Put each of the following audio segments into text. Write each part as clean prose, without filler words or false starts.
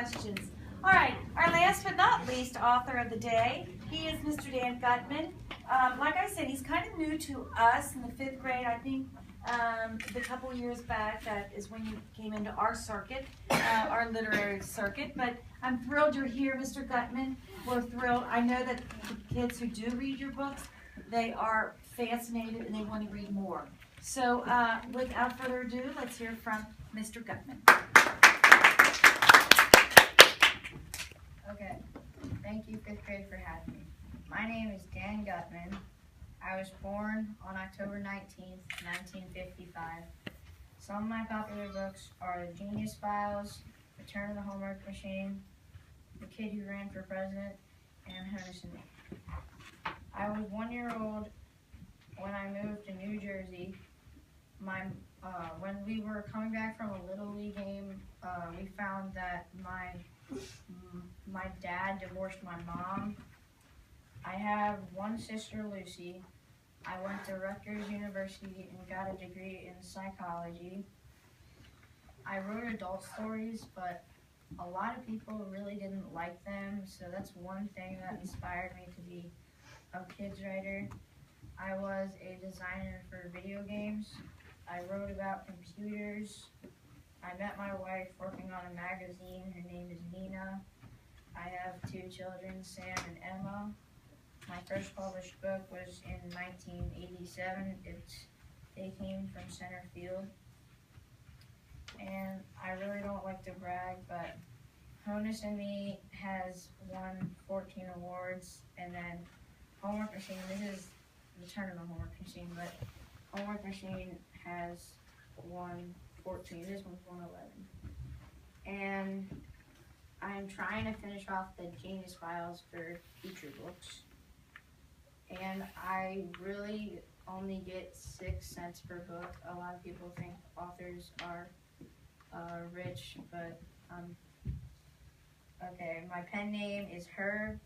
questions. All right, our last but not least author of the day, he is Mr. Dan Gutman. Like I said, he's kind of new to us in the 5th grade. I think the couple years back, that is when you came into our circuit, our literary circuit. But I'm thrilled you're here, Mr. Gutman. We're thrilled. I know that the kids who do read your books, they are fascinated and they want to read more. So without further ado, let's hear from Mr. Gutman. Okay, thank you 5th grade for having me. My name is Dan Gutman. I was born on October 19th, 1955. Some of my popular books are The Genius Files, Return of the Homework Machine, The Kid Who Ran for President, and Honus and Me. I was 1 year old when I moved to New Jersey. When we were coming back from a Little League game, we found that my dad divorced my mom. I have one sister, Lucy. I went to Rutgers University and got a degree in psychology. I wrote adult stories, but a lot of people really didn't like them, so that's one thing that inspired me to be a kids writer. I was a designer for video games. I wrote about computers. I met my wife working on a magazine. Her name is Nina. I have 2 children, Sam and Emma. My first published book was in 1987. They came from center field. And I really don't like to brag, but Honus and Me has won 14 awards. And then Homework Machine, this is Return of the Homework Machine, but Homework Machine has won 14. This one's won 11. And I'm trying to finish off the Genius Files for future books. And I really only get 6 cents per book. A lot of people think authors are rich, but okay. My pen name is Herb.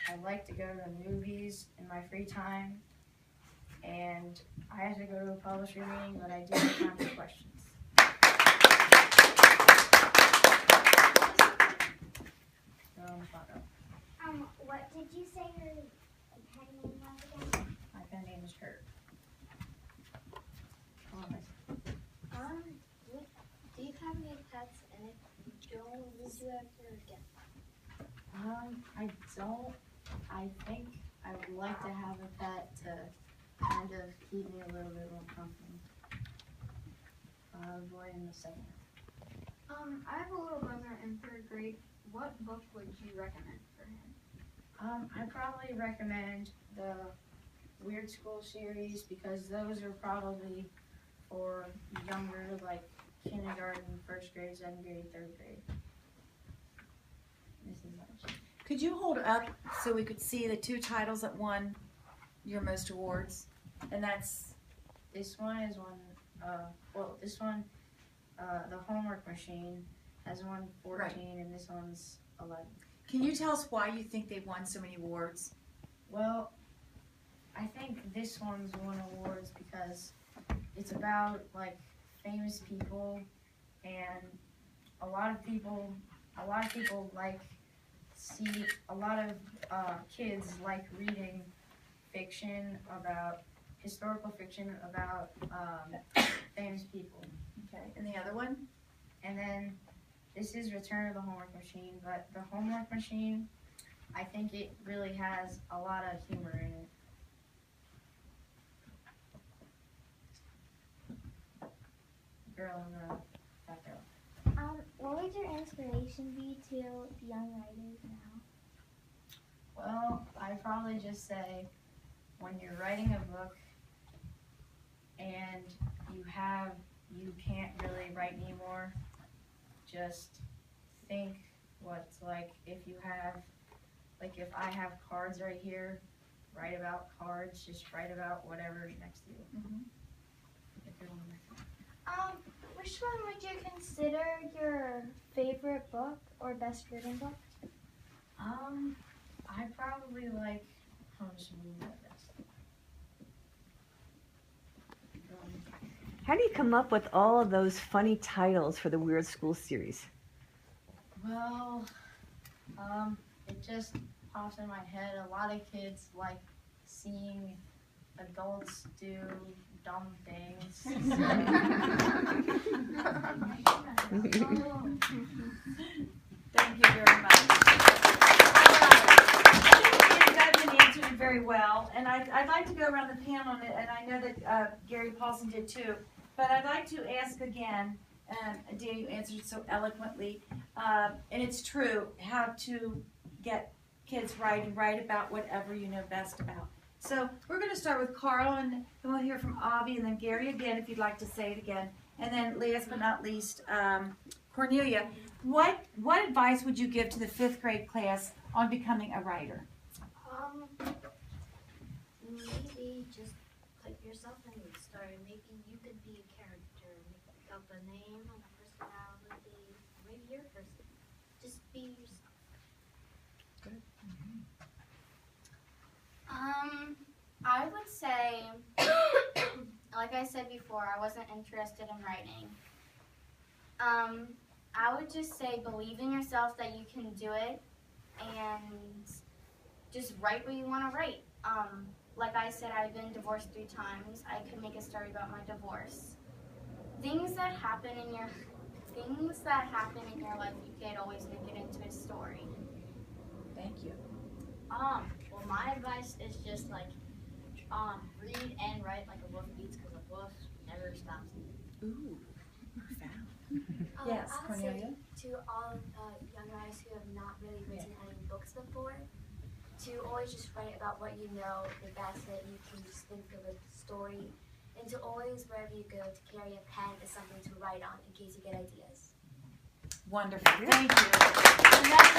I like to go to the movies in my free time, and I have to go to a publisher meeting, but I do have time for questions. What did you say your pen name was again? My pen name is Herb. Do you have any pets, and if you don't, would you ever get them? I don't. I think I would like to have a pet to kind of keep me a little bit more company. Boy in the 2nd. I have a little brother in 3rd grade. What book would you recommend for him? I'd probably recommend the Weird School series, because those are probably for younger, like kindergarten, 1st grade, 2nd grade, 3rd grade. This is much. Could you hold up so we could see the 2 titles that won your most awards? And that's... This one is one, The Homework Machine has won 14, right, and this one's 11. Can you tell us why you think they've won so many awards? Well, I think this one's won awards because it's about, like, famous people, and a lot of people like see, a lot of kids like reading fiction about, historical fiction about famous people. Okay, and the other one? And then this is Return of the Homework Machine, but the Homework Machine, I think it really has a lot of humor in it. Girl in the back row. What would your inspiration be to young writers now? Well, I'd probably just say, when you're writing a book and you can't really write anymore, just think what's, like, if I have cards right here, write about cards, just write about whatever's next to you. Mm-hmm. Which one would you consider your favorite book or best written book? I probably like Honus and Me the best. How do you come up with all of those funny titles for the Weird School series? Well, it just pops in my head. A lot of kids like seeing adults do dumb things. Thank you very much. Dan Gutman answered it very well, and I'd like to go around the panel, and I know that Gary Paulson did too, but I'd like to ask again, Dan, you answered it so eloquently, and it's true, how to get kids writing, write about whatever you know best about. So we're going to start with Carl, and then we'll hear from Avi, and then Gary again, if you'd like to say it again. And then last but not least, Cornelia. What advice would you give to the 5th grade class on becoming a writer? Maybe just put yourself in the story. Maybe you could be a character, make up a name and a personality. Maybe you're a person. Just be yourself. Good. I would say, like I said before, I wasn't interested in writing. I would just say believe in yourself that you can do it and just write what you want to write. Like I said, I've been divorced 3 times. I could make a story about my divorce. Things that happen in your life, you can't always make it into a story. Thank you. Well, my advice is just like, read and write like a wolf beats, because a wolf never stops. Ooh, profound. Yes, I would Cornelia. say to all young writers who have not really written any books before, to always just write about what you know the best, that you can just think of a story, and to always, wherever you go, to carry a pen as something to write on in case you get ideas. Wonderful. Thank you. And that's